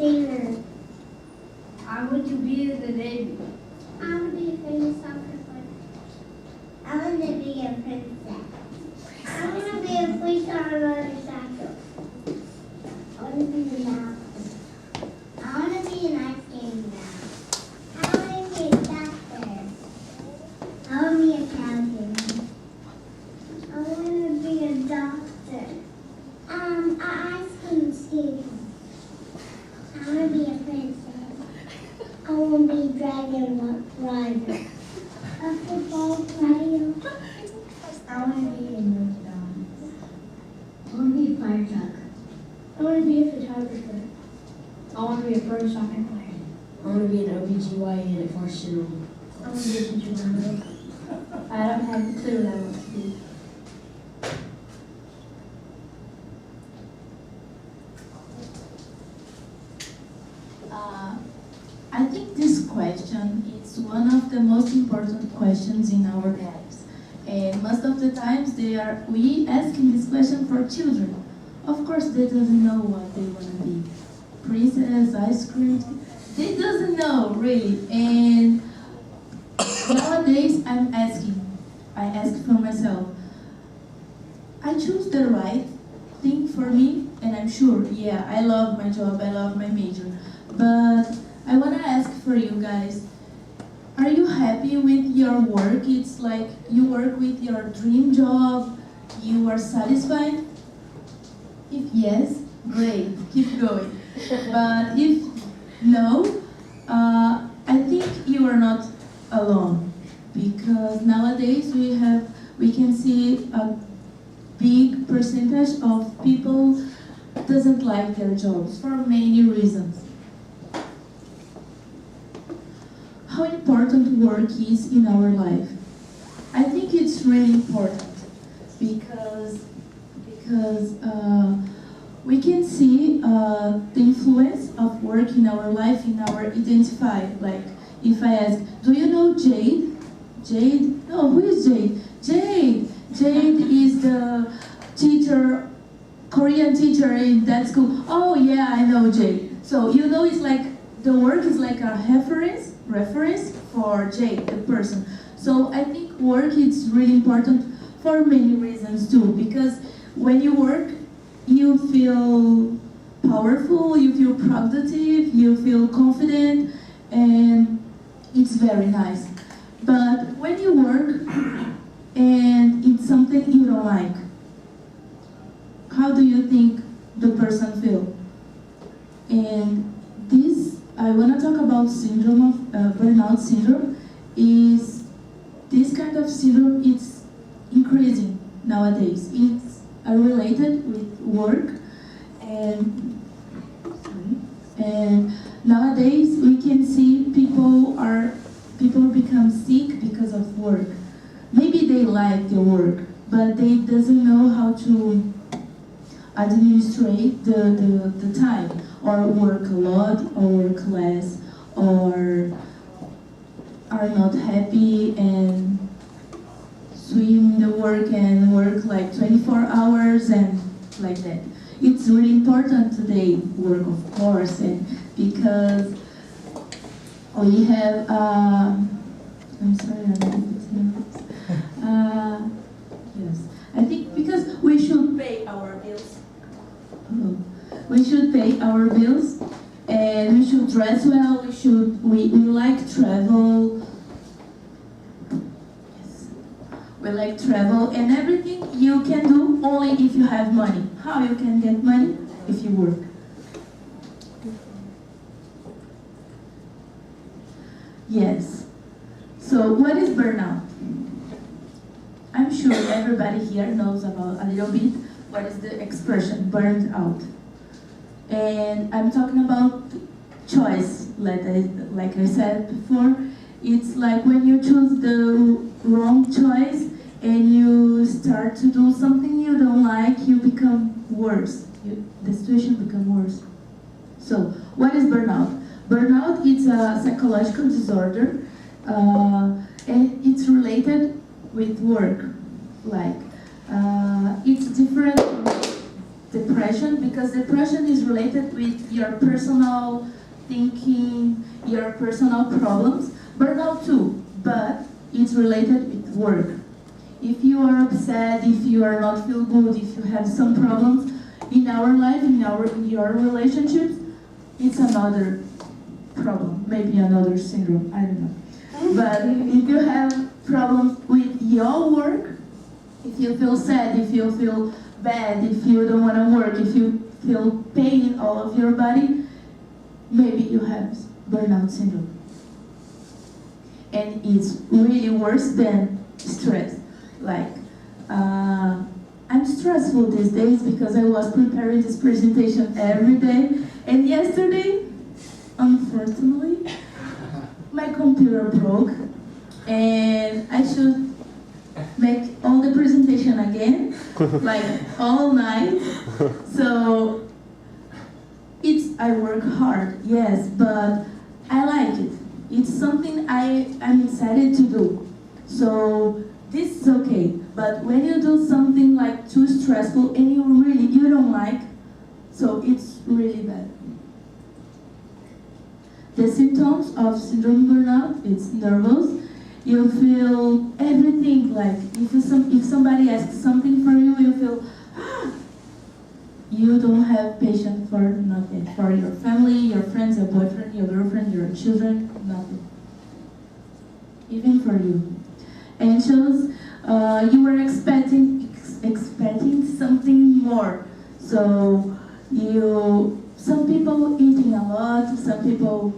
singer. I want to be in the Navy. I want to be a famous soccer player. I want to be a princess. I want to be a police on a motorcycle. I want to be a mouse. I want to be an ice skating mouse. I want to be a doctor. I want to be a captain. I want to be a doctor. An ice cream skater. I want to be a princess. I want to be a dragon rider. A football player. I want to be a McDonald's. I want to be a fire truck. I want to be a photographer. I want to be a pro soccer player. I want to be an OBGYN at Forest General. I want to be a teacher. I don't have a clue what I want to be. I think this question is one of the most important questions in our lives. And most of the times we asking this question for children. Of course, they doesn't know what they want to be. Princess, ice cream, they doesn't know really. And nowadays I ask for myself, I choose the right thing for me, and I'm sure, yeah, I love my job, I love my major. But I want to ask for you guys, are you happy with your work? It's like you work with your dream job, you are satisfied? If yes, great, keep going. But if no, I think you are not alone, because nowadays we can see a big percentage of people doesn't like their jobs for many reasons. How important work is in our life? I think it's really important because we can see the influence of work in our life, in our identify. Like if I ask, do you know Jade? Jade? No, who is Jade? Jade! Jade is the teacher, Korean teacher in that school. Oh yeah, I know Jade. So you know, it's like the work is like a reference for Jade, the person. So I think work is really important for many reasons too, because when you work, you feel powerful, you feel productive, you feel confident, and it's very nice. But when you work and it's something you don't like, how do you think the person feel? And this, I want to talk about syndrome of burnout syndrome. Is this kind of syndrome? It's increasing nowadays. It's related with work, and nowadays we can see people become sick because of work. Maybe they like their work, but they doesn't know how to administrate the time, or work a lot, or work less, or are not happy and swim the work and work like 24 hours and like that. It's really important today, work of course, and because we have, I'm sorry, yes, I think because we should pay our bills. We should pay our bills, and we should dress well. We like travel. Yes, we like travel, and everything you can do only if you have money. How you can get money? If you work. Yes. So what is burnout? I'm sure everybody here knows about a little bit what is the expression burned out. And I'm talking about choice, like I said before. It's like when you choose the wrong choice and you start to do something you don't like, you become worse. The situation becomes worse. So, what is burnout? Burnout is a psychological disorder, and it's related with work. Like, it's different. depression, because depression is related with your personal thinking, your personal problems. Burnout too, but it's related with work. If you are upset, if you are not feel good, if you have some problems in our life, in your relationships, it's another problem, maybe another syndrome, I don't know. But if you have problems with your work, if you feel sad, if you feel bad, if you don't want to work, if you feel pain in all of your body, maybe you have burnout syndrome. And it's really worse than stress. Like, I'm stressful these days because I was preparing this presentation every day. And yesterday, unfortunately, my computer broke. And I should make all the presentation again, like all night. So I work hard, yes, but I like it. It's something I'm excited to do. So this is okay. But when you do something like too stressful and you don't like, so it's really bad. The symptoms of syndrome burnout, it's nervous. You feel everything, like if somebody asks something for you, you feel, you don't have patience for nothing. For your family, your friends, your boyfriend, your girlfriend, your children, nothing. Even for you. Anxious, you were expecting something more. So some people eating a lot, some people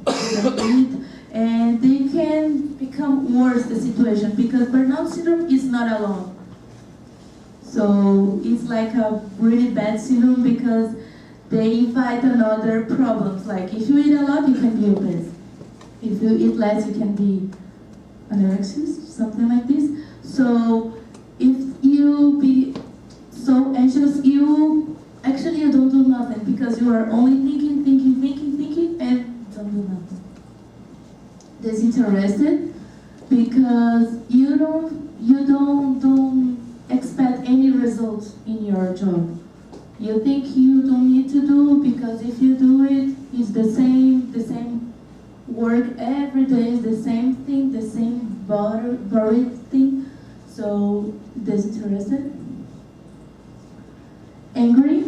don't eat, and they can become worse the situation because burnout syndrome is not alone. So it's like a really bad syndrome because they invite another problems. Like if you eat a lot, you can be obese. If you eat less, you can be anorexic, something like this. So if you be so anxious, you don't do nothing because you are only thinking, and don't do nothing. Disinterested because you don't expect any results in your job. You think you don't need to do because if you do it, it's the same work every day, the same thing, the same boring thing. So disinterested, angry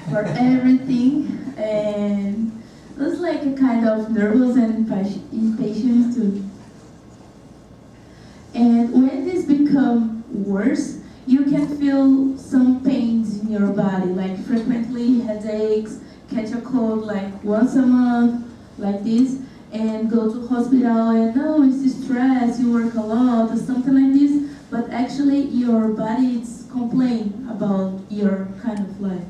for everything, and it's like a kind of nervous and impatient too. And when this becomes worse, you can feel some pains in your body, like frequently headaches, catch a cold like once a month, like this, and go to hospital and it's stress, you work a lot, or something like this, but actually your body is complaining about your kind of life,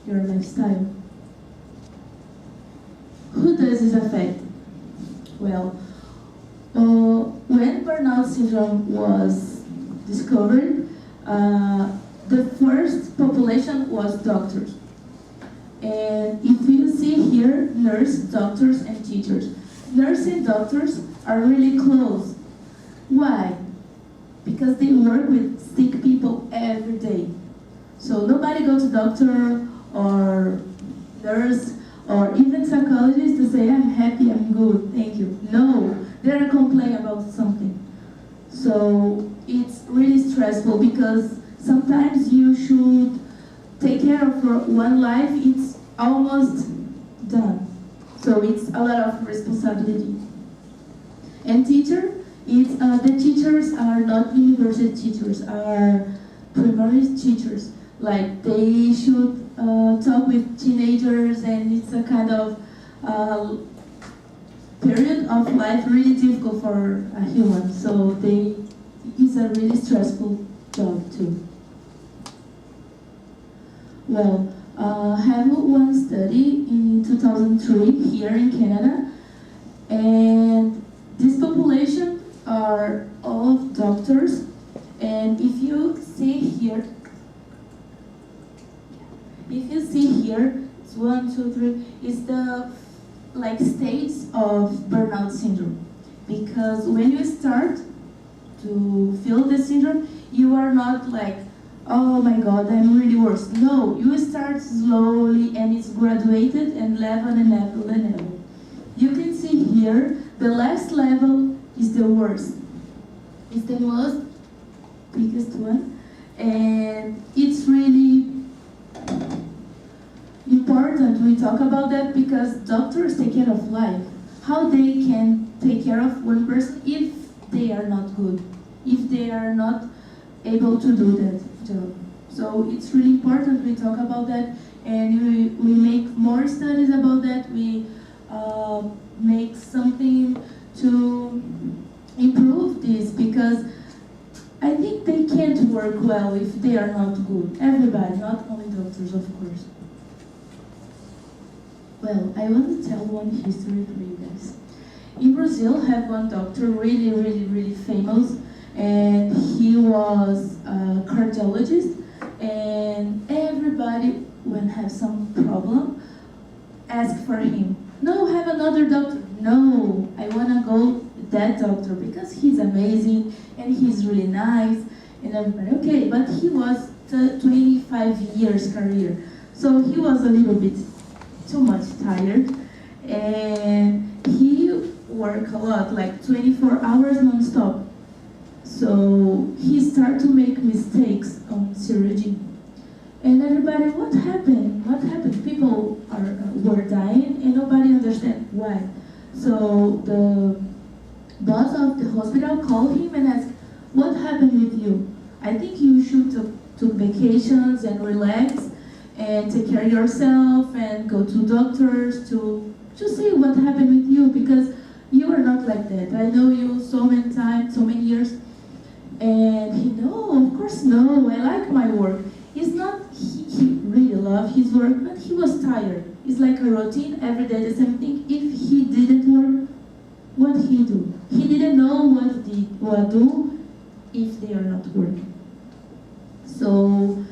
your lifestyle. Who does this affect? Well, when burnout syndrome was discovered, the first population was doctors. And if you see here, nurse, doctors, and teachers. Nurses and doctors are really close. Why? Because they work with sick people every day. So nobody goes to doctor or nurse or even psychologist to say, I'm happy, I'm good, thank you. No, they're complaining about something. So it's really stressful because sometimes you should take care of one life, it's almost done. So it's a lot of responsibility. And the teachers are not university teachers, are primary teachers. Like they should talk with teenagers, and it's a kind of period of life really difficult for a human. So it's a really stressful job too. Well, have one study in 2003 here in Canada, and this population are all doctors, and if you see here, it's 1, 2, 3, it's the stages of burnout syndrome. Because when you start to feel the syndrome, you are not oh my God, I'm really worse. No, you start slowly and it's graduated and level and level and level. You can see here, the last level is the worst. It's the most biggest one. And it's really important we talk about that because doctors take care of life. How they can take care of one person if they are not good, if they are not able to do that job. So it's really important we talk about that, and we make more studies about that. We make something to improve this because I think they can't work well if they are not good. Everybody, not only doctors, of course. Well, I want to tell one history for you guys. In Brazil, have one doctor really famous, and he was a cardiologist, and everybody, when have some problem, ask for him. No, have another doctor. No, I want to go with that doctor because he's amazing and he's really nice and everybody. Okay, but he was 25 years career, so he was a little bit too much tired, and he worked a lot, like 24 hours non-stop. So he started to make mistakes on surgery. And everybody, what happened? What happened? People were dying and nobody understand why. So the boss of the hospital called him and asked, what happened with you? I think you should take vacations and relax and take care of yourself and go to doctors to see what happened with you because you are not like that. I know you so many times, so many years. And he, no, of course no, I like my work. It's not, he really loved his work, but he was tired. It's like a routine, every day the same thing. If he didn't work, what he do? He didn't know what do if they are not working. So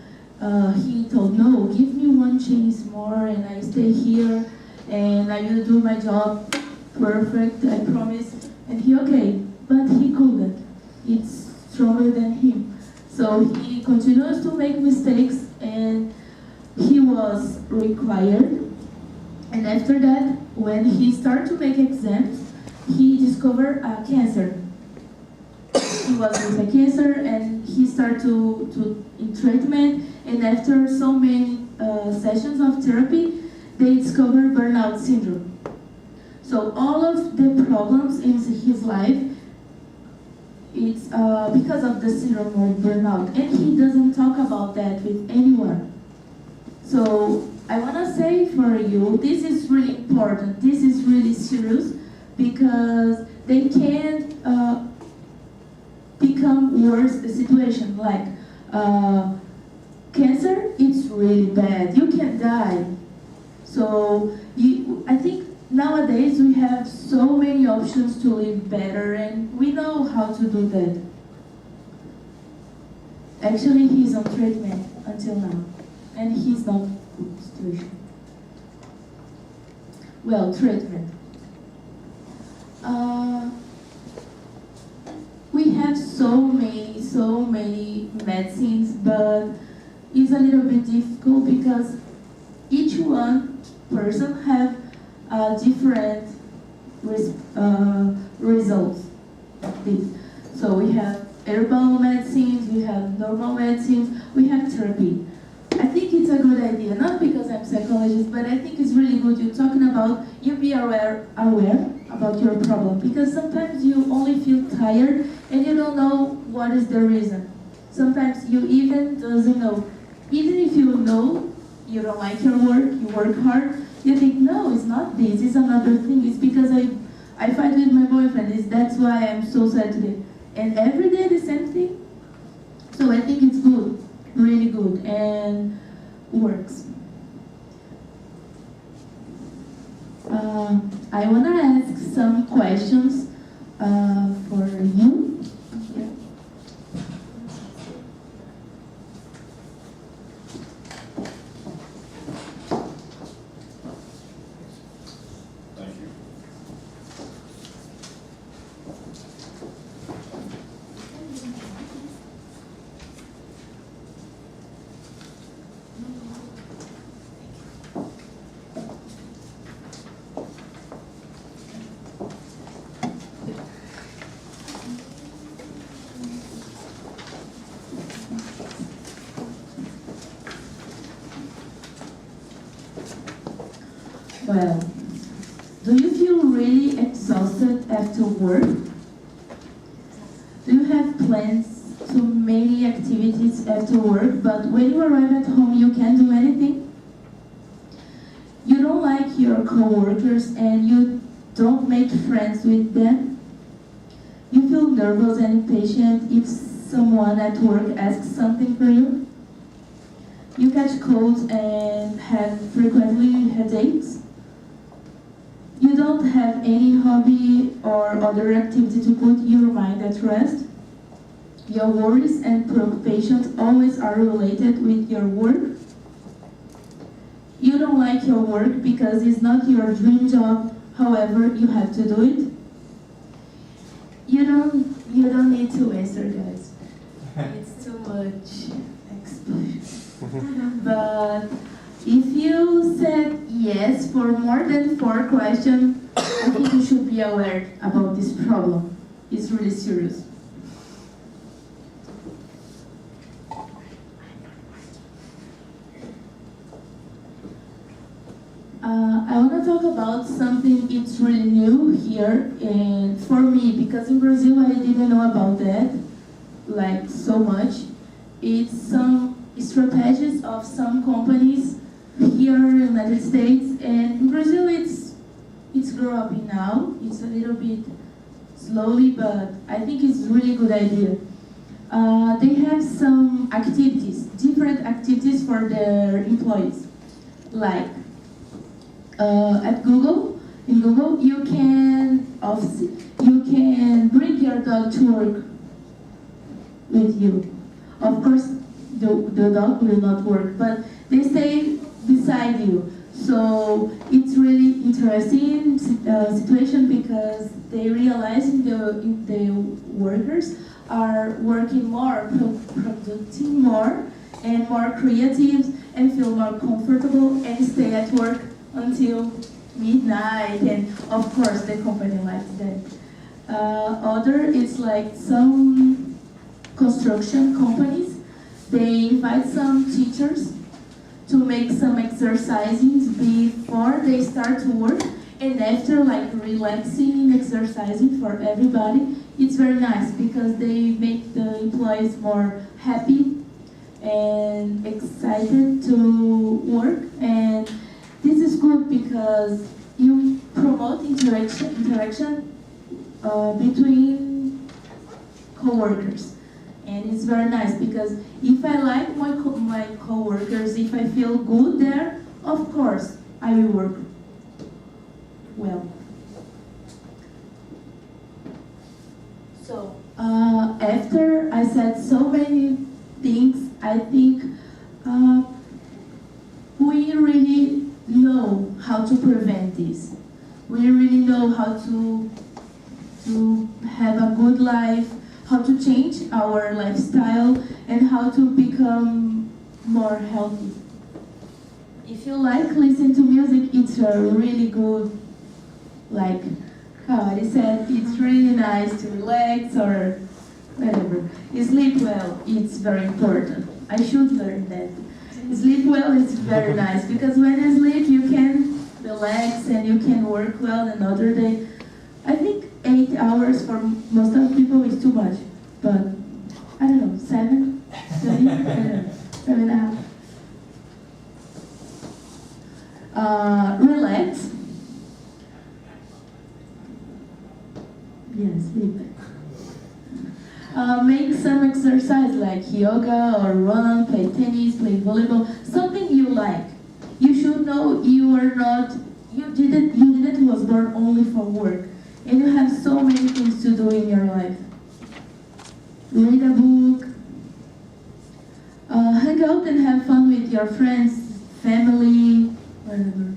he told, no, give me one chance more and I stay here and I will do my job perfect, I promise. And he, okay, but he couldn't. It's stronger than him. So he continues to make mistakes and he was required. And after that, when he started to make exams, he discovered a cancer. He was with a cancer and he started to in treatment, and after so many sessions of therapy, they discovered burnout syndrome. So all of the problems in his life, it's because of the syndrome of burnout, and he doesn't talk about that with anyone. So I want to say for you, this is really important, this is really serious, because they can become worse the situation, like cancer, it's really bad, you can die. So I think nowadays we have so many options to live better and we know how to do that. Actually, he's on treatment until now and he's not in a good situation. Well, treatment. We have so many medicines, but it's a little bit difficult because each one person have different results of this. So we have herbal medicines, we have normal medicines, we have therapy. I think it's a good idea, not because I'm a psychologist, but I think it's really good you're talking about, you be aware about your problem, because sometimes you only feel tired and you don't know what is the reason. Sometimes you even doesn't know. Even if you know you don't like your work, you work hard, you think, no, it's not this, it's another thing, it's because I fight with my boyfriend, that's why I'm so sad today. And every day the same thing. So I think it's good, really good, and works. I want to ask some questions for you. Yeah. Thank you. Well, do you feel really exhausted after work? Do you have plans to many activities after work, but when you arrive at home you can't do anything? You don't like your coworkers and you don't make friends with them? You feel nervous and impatient if someone at work asks something for you? You catch colds and have frequently headaches? You don't have any hobby or other activity to put your mind at rest? Your worries and preoccupations always are related with your work? You don't like your work because it's not your dream job, however, you have to do it? You don't need to answer, guys. It's too much explanation. But if you said yes for more than 4 questions, I think you should be aware about this problem. It's really serious. I want to talk about something it's really new here and for me, because in Brazil I didn't know about that like so much. It's some strategies of some companies here in the United States, and in Brazil it's growing now. It's a little bit slowly, but I think it's a really good idea. They have some activities, different activities for their employees, like at Google. In Google, you can bring your dog to work with you. Of course, the dog will not work, but they stay beside you. So it's really interesting situation because they realize the workers are working more, producing more, and more creative, and feel more comfortable, and stay at work until midnight. And of course, the company likes that. Other, it's like some construction companies. They invite some teachers to make some exercises before they start to work, and after, like relaxing exercising for everybody. It's very nice because they make the employees more happy and excited to work, and this is good because you promote interaction between co-workers. And it's very nice because if I like my co-workers, if I feel good there, of course I will work well. So after I said so many things, I think we really know how to prevent this. We really know how to have a good life, how to change our lifestyle, and how to become more healthy. If you like listen to music, it's a really good, like how I said, it's really nice to relax or whatever. Sleep well, it's very important. I should learn that. Sleep well is very nice because when you sleep, you can relax and you can work well another day. I think 8 hours for most of people is too much, but I don't know, 7, 3, I don't know, 7.5. Relax. Yes, sleep. Make some exercise like yoga or run, play tennis, play volleyball, something you like. You should know you didn't was born only for work, and you have so many things to do in your life. Read a book, hang out and have fun with your friends, family, whatever.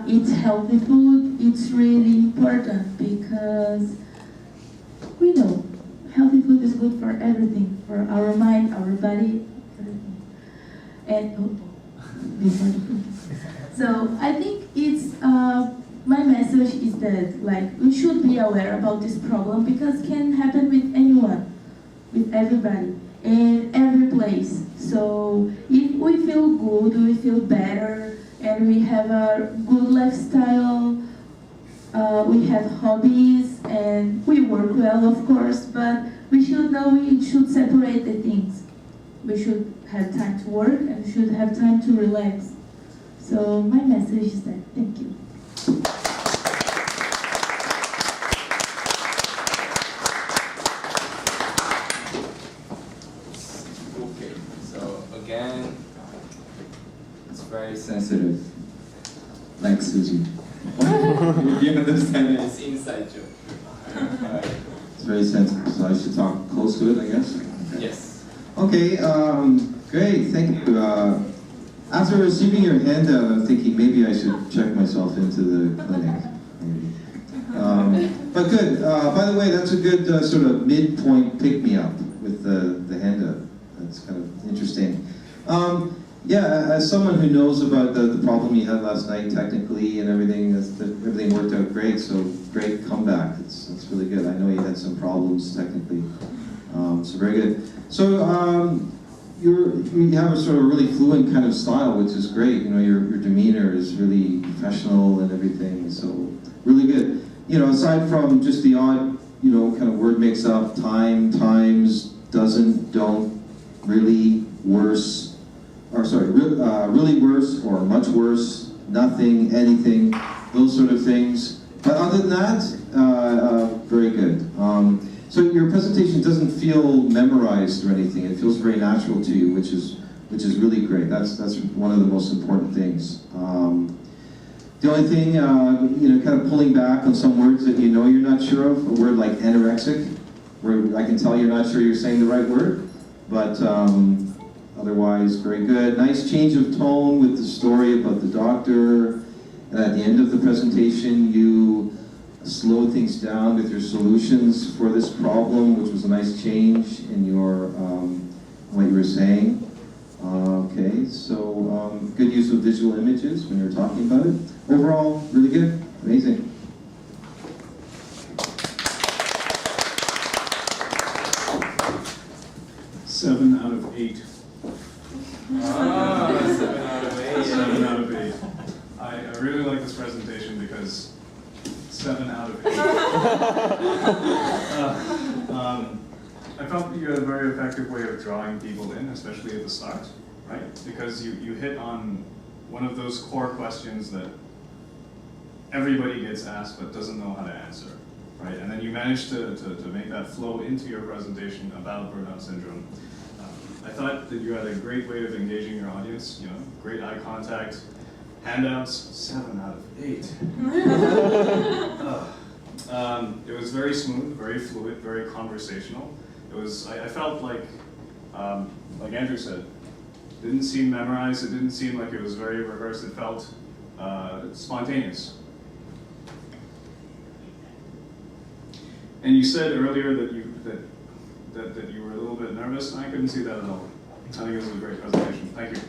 Eat healthy food. It's really important because we know healthy food is good for everything, for our mind, our body, everything. And before the food. So I think it's my message is that like we should be aware about this problem because it can happen with anyone, with everybody, in every place. So if we feel good, we feel better, and we have a good lifestyle. We have hobbies, and we work well, of course, but we should know we should separate the things. We should have time to work, and we should have time to relax. So my message is that. Thank you. Okay, so again, it's very sensitive, like Suji. If you understand it, it's inside joke. It's very sensitive, so I should talk close to it, I guess? Yes. Okay, great, thank you. After receiving your handout, I'm thinking maybe I should check myself into the clinic. Maybe. But good. By the way, that's a good sort of midpoint pick-me-up with the handout. That's kind of interesting. Yeah, as someone who knows about the problem you had last night technically and everything, everything worked out great, so great comeback. It's really good. I know you had some problems technically, so very good. So you have a sort of really fluent kind of style, which is great. You know, your demeanor is really professional and everything, so really good. You know, aside from just the odd, you know, kind of word mix-up, times, doesn't, don't, really, worse, or sorry, really worse or much worse, nothing, anything, those sort of things. But other than that, very good. So your presentation doesn't feel memorized or anything. It feels very natural to you, which is really great. That's one of the most important things. The only thing, you know, kind of pulling back on some words that you know you're not sure of, a word like anorexic, where I can tell you're not sure you're saying the right word, but otherwise very good. Nice change of tone with the story about the doctor, and at the end of the presentation you slow things down with your solutions for this problem, which was a nice change in your what you were saying. Okay, so good use of visual images when you're talking about it. Overall, really good, amazing. Seven out of 8. Ah, 7 out of 8. 7 out of 8. I really like this presentation because 7 out of 8. I felt that you had a very effective way of drawing people in, especially at the start, right? Because you hit on one of those core questions that everybody gets asked but doesn't know how to answer, right? And then you managed to make that flow into your presentation about burnout syndrome. I thought that you had a great way of engaging your audience, you know, great eye contact, handouts, 7 out of 8. It was very smooth, very fluid, very conversational. It was, I felt like Andrew said, it didn't seem memorized, it didn't seem like it was very rehearsed, it felt spontaneous. And you said earlier that you were a little bit nervous, and I couldn't see that at all. I think this was a great presentation. Thank you.